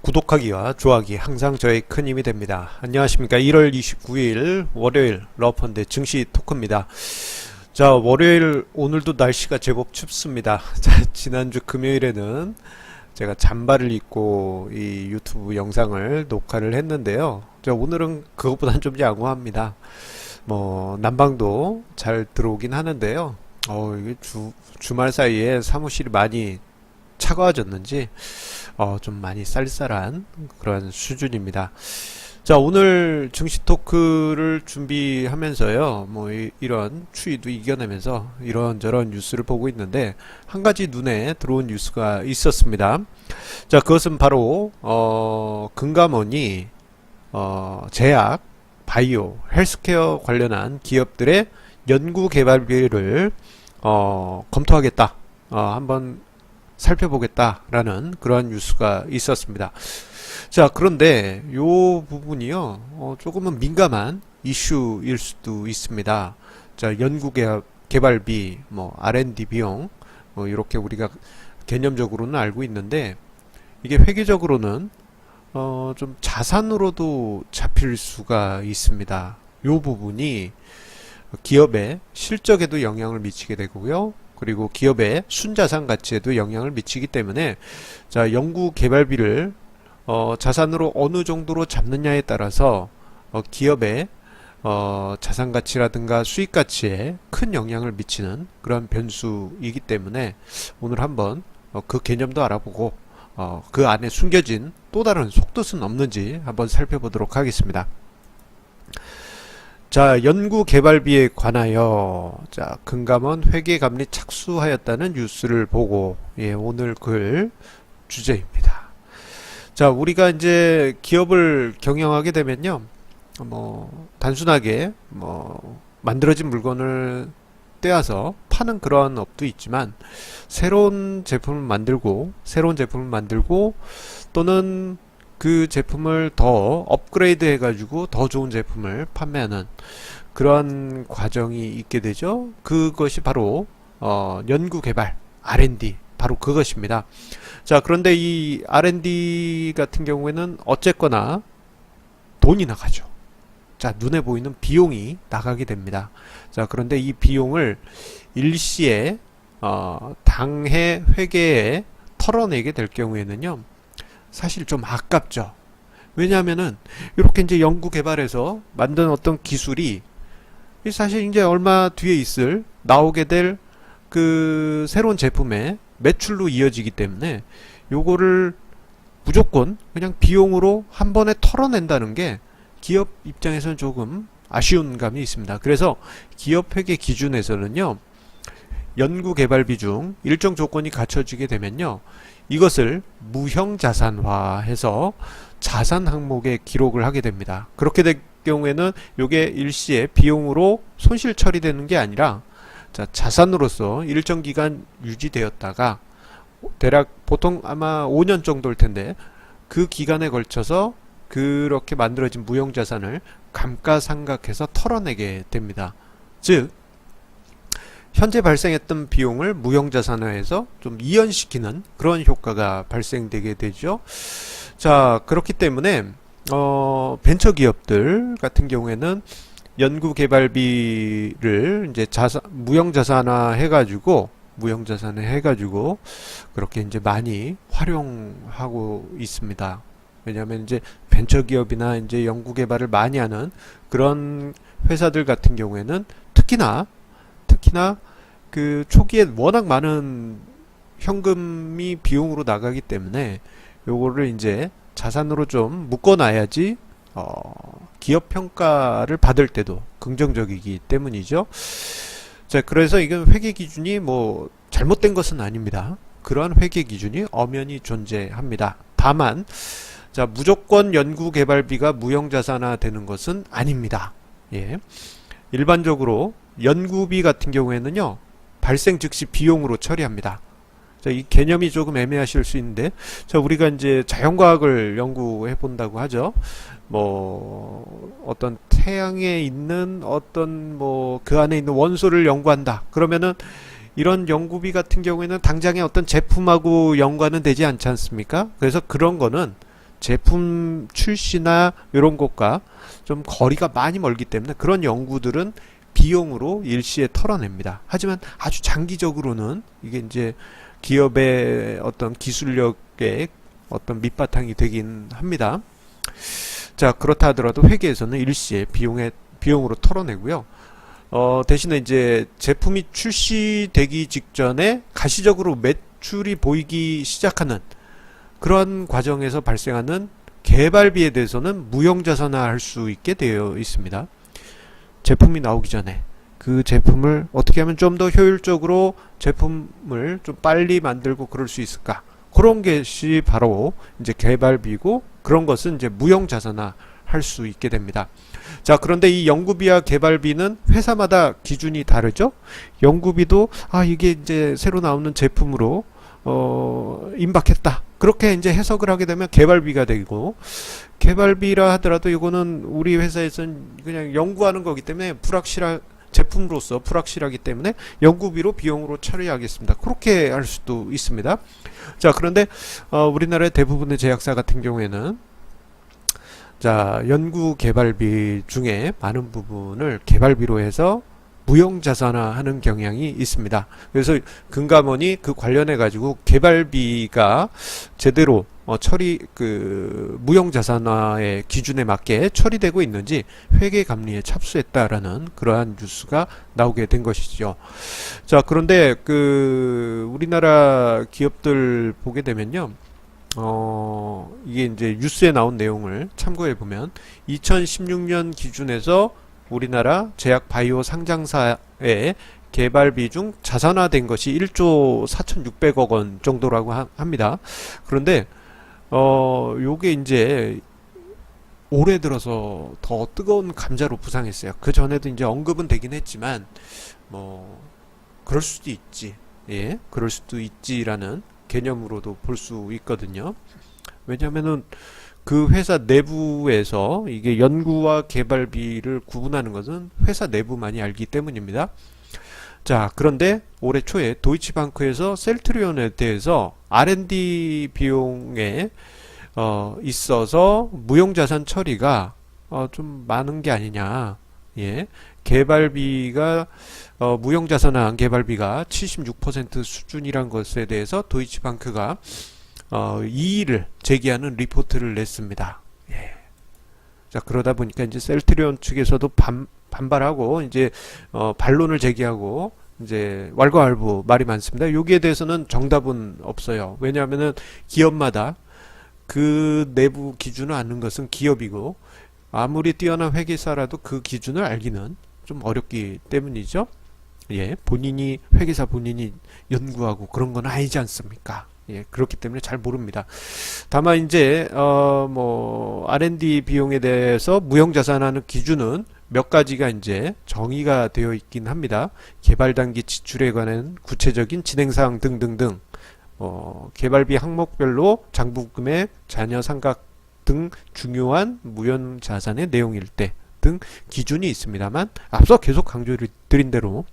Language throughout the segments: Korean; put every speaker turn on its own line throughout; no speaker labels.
구독하기와 좋아하기 항상 저의 큰 힘이 됩니다. 안녕하십니까. 1월 29일 월요일 러펀드 증시 토크입니다. 자, 월요일 오늘도 날씨가 제법 춥습니다. 자, 지난주 금요일에는 제가 잠바를 입고 이 유튜브 영상을 녹화를 했는데요. 자, 오늘은 그것보다는 좀 양호합니다. 난방도 잘 들어오긴 하는데요. 이게 주말 사이에 사무실이 많이 차가워졌는지 좀 많이 쌀쌀한 그런 수준입니다. 자, 오늘 증시 토크를 준비하면서요, 이런 추위도 이겨내면서 이런저런 뉴스를 보고 있는데, 한 가지 눈에 들어온 뉴스가 있었습니다. 자, 그것은 바로, 금감원이, 제약, 바이오, 헬스케어 관련한 기업들의 연구개발비를, 검토하겠다. 한번 살펴보겠다라는 그러한 뉴스가 있었습니다. 자, 그런데 요 부분이요, 조금은 민감한 이슈일 수도 있습니다. 자, 연구개발비, R&D 비용, 이렇게 우리가 개념적으로는 알고 있는데, 이게 회계적으로는 좀 자산으로도 잡힐 수가 있습니다. 요 부분이 기업의 실적에도 영향을 미치게 되고요. 그리고 기업의 순자산 가치에도 영향을 미치기 때문에, 자, 연구 개발비를 자산으로 어느 정도로 잡느냐에 따라서 기업의 자산 가치라든가 수익 가치에 큰 영향을 미치는 그런 변수이기 때문에, 오늘 한번 그 개념도 알아보고 그 안에 숨겨진 또 다른 속뜻은 없는지 한번 살펴보도록 하겠습니다. 자, 연구개발비에 관하여, 자, 금감원 회계감리 착수하였다는 뉴스를 보고, 오늘 글 주제입니다. 자, 우리가 이제 기업을 경영하게 되면요, 단순하게, 만들어진 물건을 떼어서 파는 그런 업도 있지만, 새로운 제품을 만들고, 또는 그 제품을 더 업그레이드 해가지고 더 좋은 제품을 판매하는 그런 과정이 있게 되죠. 그것이 바로 연구개발, R&D, 바로 그것입니다. 자, 그런데 이 R&D 같은 경우에는 어쨌거나 돈이 나가죠. 자, 눈에 보이는 비용이 나가게 됩니다. 자, 그런데 이 비용을 일시에 당해 회계에 털어내게 될 경우에는요, 사실 좀 아깝죠. 왜냐하면은 이렇게 이제 연구 개발해서 만든 어떤 기술이 사실 이제 얼마 뒤에 나오게 될 그 새로운 제품의 매출로 이어지기 때문에, 요거를 무조건 그냥 비용으로 한 번에 털어낸다는 게 기업 입장에서는 조금 아쉬운 감이 있습니다. 그래서 기업 회계 기준에서는요, 연구 개발비 중 일정 조건이 갖춰지게 되면요, 이것을 무형자산화해서 자산 항목에 기록을 하게 됩니다. 그렇게 될 경우에는 이게 일시에 비용으로 손실 처리되는 게 아니라, 자, 자산으로서 일정 기간 유지되었다가 대략 보통 아마 5년 정도일 텐데, 그 기간에 걸쳐서 그렇게 만들어진 무형자산을 감가상각해서 털어내게 됩니다. 즉, 현재 발생했던 비용을 무형자산화해서 좀 이연시키는 그런 효과가 발생되게 되죠. 자, 그렇기 때문에 벤처기업들 같은 경우에는 연구개발비를 이제 무형자산화 해가지고 그렇게 이제 많이 활용하고 있습니다. 왜냐하면 이제 벤처기업이나 이제 연구개발을 많이 하는 그런 회사들 같은 경우에는 특히나 그 초기에 워낙 많은 현금이 비용으로 나가기 때문에 요거를 이제 자산으로 좀 묶어놔야지 기업 평가를 받을 때도 긍정적이기 때문이죠. 자, 그래서 이건 회계 기준이 잘못된 것은 아닙니다. 그러한 회계 기준이 엄연히 존재합니다. 다만, 자, 무조건 연구 개발비가 무형자산화 되는 것은 아닙니다. 예. 일반적으로 연구비 같은 경우에는요, 발생 즉시 비용으로 처리합니다. 자, 이 개념이 조금 애매하실 수 있는데, 자, 우리가 이제 자연과학을 연구해 본다고 하죠. 어떤 태양에 있는 어떤 그 안에 있는 원소를 연구한다. 그러면은 이런 연구비 같은 경우에는 당장의 어떤 제품하고 연관은 되지 않지 않습니까? 그래서 그런 거는 제품 출시나 이런 것과 좀 거리가 많이 멀기 때문에 그런 연구들은 비용으로 일시에 털어냅니다. 하지만 아주 장기적으로는 이게 이제 기업의 어떤 기술력의 어떤 밑바탕이 되긴 합니다. 자, 그렇다 하더라도 회계에서는 일시에 비용으로 털어내고요. 대신에 이제 제품이 출시되기 직전에 가시적으로 매출이 보이기 시작하는 그런 과정에서 발생하는 개발비에 대해서는 무형자산화할 수 있게 되어 있습니다. 제품이 나오기 전에 그 제품을 어떻게 하면 좀 더 효율적으로 제품을 좀 빨리 만들고 그럴 수 있을까? 그런 것이 바로 이제 개발비고, 그런 것은 이제 무형자산화 할 수 있게 됩니다. 자, 그런데 이 연구비와 개발비는 회사마다 기준이 다르죠? 연구비도 이게 이제 새로 나오는 제품으로 임박했다, 그렇게 이제 해석을 하게 되면 개발비가 되고, 개발비라 하더라도 이거는 우리 회사에서는 그냥 연구하는 거기 때문에 제품으로서 불확실하기 때문에 연구비로 비용으로 처리하겠습니다, 그렇게 할 수도 있습니다. 자, 그런데 우리나라의 대부분의 제약사 같은 경우에는 자, 연구 개발비 중에 많은 부분을 개발비로 해서 무형자산화하는 경향이 있습니다. 그래서 금감원이 그 관련해 가지고 개발비가 제대로 무형자산화의 기준에 맞게 처리되고 있는지 회계감리에 착수했다라는 그러한 뉴스가 나오게 된 것이죠. 자, 그런데 우리나라 기업들 보게 되면요, 이게 이제 뉴스에 나온 내용을 참고해 보면 2016년 기준에서 우리나라 제약 바이오 상장사의 개발비 중 자산화된 것이 1조 4,600억 원 정도라고 합니다. 그런데 요게 이제 올해 들어서 더 뜨거운 감자로 부상했어요. 그 전에도 이제 언급은 되긴 했지만 그럴 수도 있지, 예, 그럴 수도 있지라는 개념으로도 볼 수 있거든요. 왜냐면은 그 회사 내부에서 이게 연구와 개발비를 구분하는 것은 회사 내부만이 알기 때문입니다. 자, 그런데 올해 초에 도이치방크에서 셀트리온에 대해서 R&D 비용에 있어서 무형자산 처리가 좀 많은 게 아니냐, 예, 개발비가 무형자산화한 개발비가 76% 수준이란 것에 대해서 도이치방크가 이의를 제기하는 리포트를 냈습니다. 예. 자, 그러다 보니까 이제 셀트리온 측에서도 반발하고 이제 반론을 제기하고 이제 왈가왈부 말이 많습니다. 여기에 대해서는 정답은 없어요. 왜냐하면은 기업마다 그 내부 기준을 아는 것은 기업이고, 아무리 뛰어난 회계사라도 그 기준을 알기는 좀 어렵기 때문이죠. 예, 회계사 본인이 연구하고 그런 건 아니지 않습니까? 예, 그렇기 때문에 잘 모릅니다. 다만 이제 R&D 비용에 대해서 무형자산하는 기준은 몇 가지가 이제 정의가 되어 있긴 합니다. 개발 단기 지출에 관한 구체적인 진행사항 등등등, 개발비 항목별로 장부금액, 잔여 상각 등 중요한 무형자산의 내용일 때 등 기준이 있습니다만, 앞서 계속 강조드린 대로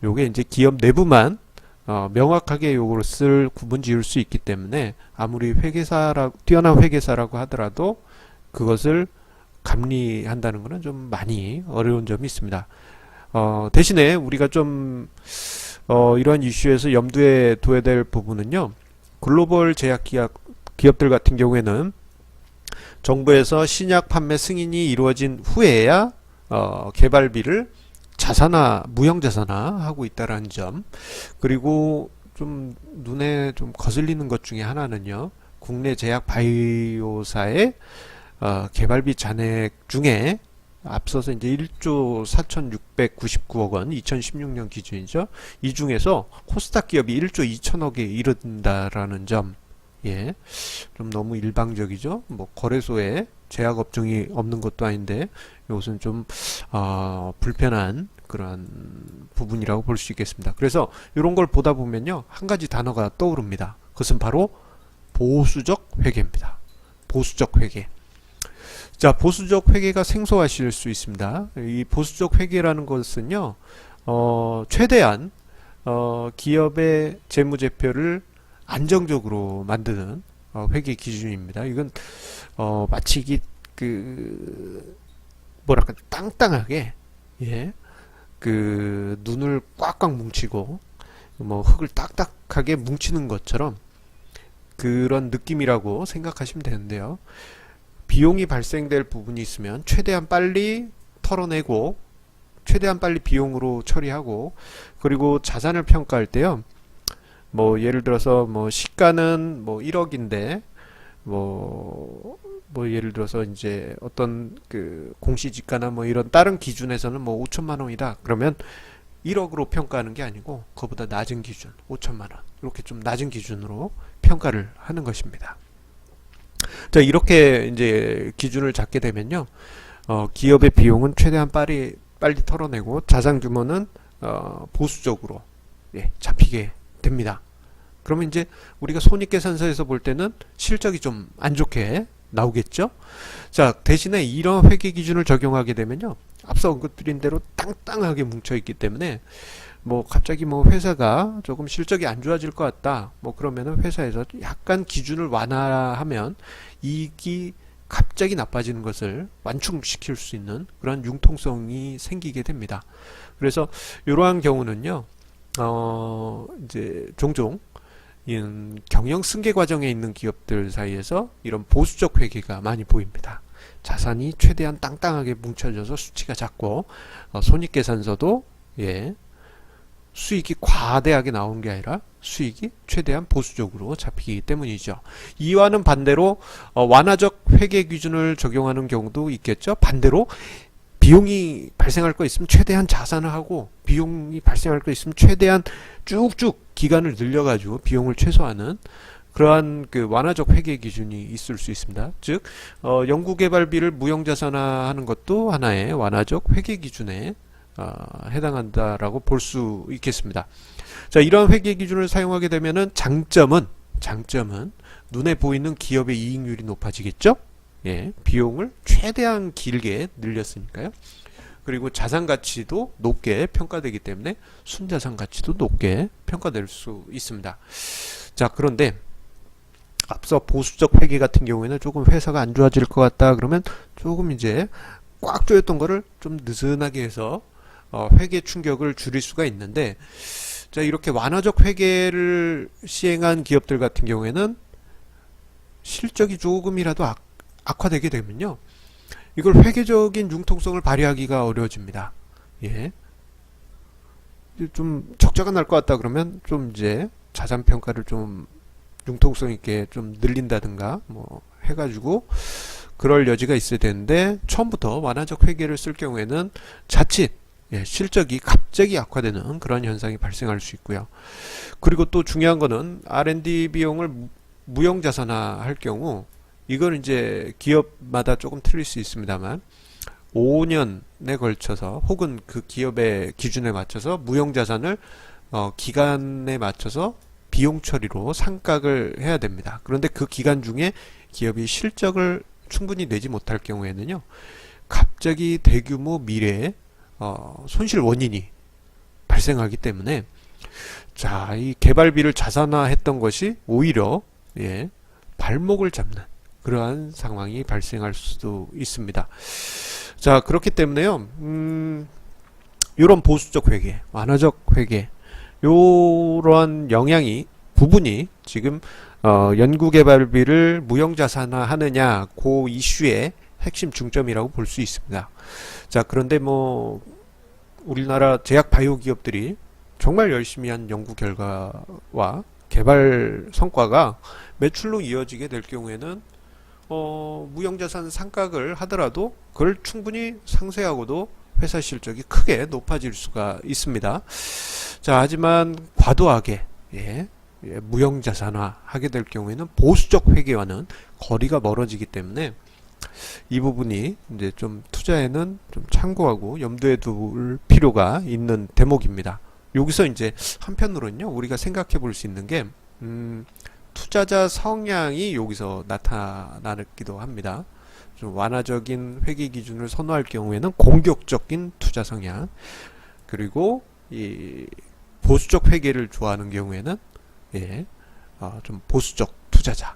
요게 이제 기업 내부만 명확하게 요것을 구분 지을 수 있기 때문에 아무리 뛰어난 회계사라고 하더라도 그것을 감리한다는 것은 좀 많이 어려운 점이 있습니다. 대신에 우리가 좀 이러한 이슈에서 염두에 둬야 될 부분은요, 글로벌 제약 기업들 같은 경우에는 정부에서 신약 판매 승인이 이루어진 후에야 개발비를 무형자산화 하고 있다는 점, 그리고 좀 눈에 좀 거슬리는 것 중에 하나는요, 국내 제약 바이오사의 개발비 잔액 중에 앞서서 이제 1조 4,699억 원 2016년 기준이죠. 이 중에서 코스닥 기업이 1조 2천억에 이른다라는 점, 예, 좀 너무 일방적이죠. 거래소에 제약 업종이 없는 것도 아닌데 이것은 좀 불편한 그런 부분이라고 볼 수 있겠습니다. 그래서 이런 걸 보다 보면요, 한 가지 단어가 떠오릅니다. 그것은 바로 보수적 회계입니다. 보수적 회계. 자, 보수적 회계가 생소하실 수 있습니다. 이 보수적 회계라는 것은요, 최대한 기업의 재무제표를 안정적으로 만드는 회계 기준입니다. 이건 마치 뭐랄까 땅땅하게, 예, 그 눈을 꽉꽉 뭉치고 뭐 흙을 딱딱하게 뭉치는 것처럼 그런 느낌이라고 생각하시면 되는데요. 비용이 발생될 부분이 있으면 최대한 빨리 털어내고 최대한 빨리 비용으로 처리하고, 그리고 자산을 평가할 때요, 뭐 예를 들어서 뭐 시가는 뭐 1억인데 뭐 예를 들어서 이제 어떤 그 공시지가나 뭐 이런 다른 기준에서는 뭐 5천만 원이다 그러면 1억으로 평가하는 게 아니고 그보다 낮은 기준 5천만 원, 이렇게 좀 낮은 기준으로 평가를 하는 것입니다. 자, 이렇게 이제 기준을 잡게 되면요, 기업의 비용은 최대한 빨리 털어내고 자산 규모는 보수적으로, 예, 잡히게 됩니다. 그러면 이제 우리가 손익계산서에서 볼 때는 실적이 좀 안 좋게 나오겠죠. 자, 대신에 이런 회계 기준을 적용하게 되면요, 앞서 언급드린 대로 땅땅하게 뭉쳐 있기 때문에 뭐 갑자기 뭐 회사가 조금 실적이 안 좋아질 것 같다, 뭐 그러면은 회사에서 약간 기준을 완화하면 이익이 갑자기 나빠지는 것을 완충시킬 수 있는 그런 융통성이 생기게 됩니다. 그래서 이러한 경우는요, 이제 종종 경영 승계 과정에 있는 기업들 사이에서 이런 보수적 회계가 많이 보입니다. 자산이 최대한 땅땅하게 뭉쳐져서 수치가 작고, 손익계산서도, 예, 수익이 과대하게 나오는 게 아니라 수익이 최대한 보수적으로 잡히기 때문이죠. 이와는 반대로 완화적 회계 기준을 적용하는 경우도 있겠죠. 반대로 비용이 발생할 거 있으면 최대한 자산을 하고, 비용이 발생할 거 있으면 최대한 쭉쭉 기간을 늘려가지고 비용을 최소화하는 그러한 그 완화적 회계 기준이 있을 수 있습니다. 즉, 연구개발비를 무형자산화하는 것도 하나의 완화적 회계 기준에 해당한다라고 볼 수 있겠습니다. 자, 이러한 회계 기준을 사용하게 되면은 장점은 눈에 보이는 기업의 이익률이 높아지겠죠. 예, 비용을 최대한 길게 늘렸으니까요. 그리고 자산 가치도 높게 평가되기 때문에 순자산 가치도 높게 평가될 수 있습니다. 자, 그런데 앞서 보수적 회계 같은 경우에는 조금 회사가 안 좋아질 것 같다 그러면 조금 이제 꽉 조였던 거를 좀 느슨하게 해서 회계 충격을 줄일 수가 있는데, 자, 이렇게 완화적 회계를 시행한 기업들 같은 경우에는 실적이 조금이라도 악화되게 되면요, 이걸 회계적인 융통성을 발휘하기가 어려워집니다. 예. 좀 적자가 날 것 같다 그러면 좀 이제 자산 평가를 좀 융통성 있게 좀 늘린다든가 뭐 해가지고 그럴 여지가 있어야 되는데, 처음부터 완화적 회계를 쓸 경우에는 자칫, 예, 실적이 갑자기 악화되는 그런 현상이 발생할 수 있고요. 그리고 또 중요한 거는 R&D 비용을 무형자산화 할 경우, 이건 이제 기업마다 조금 틀릴 수 있습니다만 5년에 걸쳐서 혹은 그 기업의 기준에 맞춰서 무형자산을 기간에 맞춰서 비용 처리로 상각을 해야 됩니다. 그런데 그 기간 중에 기업이 실적을 충분히 내지 못할 경우에는요, 갑자기 대규모 미래에 손실 원인이 발생하기 때문에, 자, 이 개발비를 자산화했던 것이 오히려, 예, 발목을 잡는 그러한 상황이 발생할 수도 있습니다. 자, 그렇기 때문에요, 이런 보수적 회계, 완화적 회계, 요러한 부분이 지금 연구개발비를 무형자산화 하느냐, 그 이슈의 핵심 중점이라고 볼 수 있습니다. 자, 그런데 뭐 우리나라 제약 바이오 기업들이 정말 열심히 한 연구 결과와 개발 성과가 매출로 이어지게 될 경우에는 무형자산 상각을 하더라도 그걸 충분히 상쇄하고도 회사 실적이 크게 높아질 수가 있습니다. 자, 하지만 과도하게, 예, 무형자산화 하게 될 경우에는 보수적 회계와는 거리가 멀어지기 때문에 이 부분이 이제 좀 투자에는 좀 참고하고 염두에 둘 필요가 있는 대목입니다. 여기서 이제 한편으로는요, 우리가 생각해 볼 수 있는 게 투자자 성향이 여기서 나타나기도 합니다. 좀 완화적인 회계 기준을 선호할 경우에는 공격적인 투자 성향, 그리고 이 보수적 회계를 좋아하는 경우에는, 예, 좀 보수적 투자자,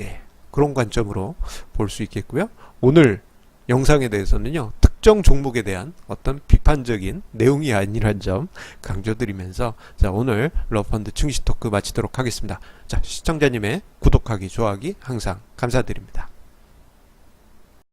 예, 그런 관점으로 볼 수 있겠고요. 오늘 영상에 대해서는요, 특정 종목에 대한 어떤 비판적인 내용이 아니란 점 강조드리면서, 자, 오늘 러펀드 충시 토크 마치도록 하겠습니다. 자, 시청자님의 구독하기, 좋아하기 항상 감사드립니다.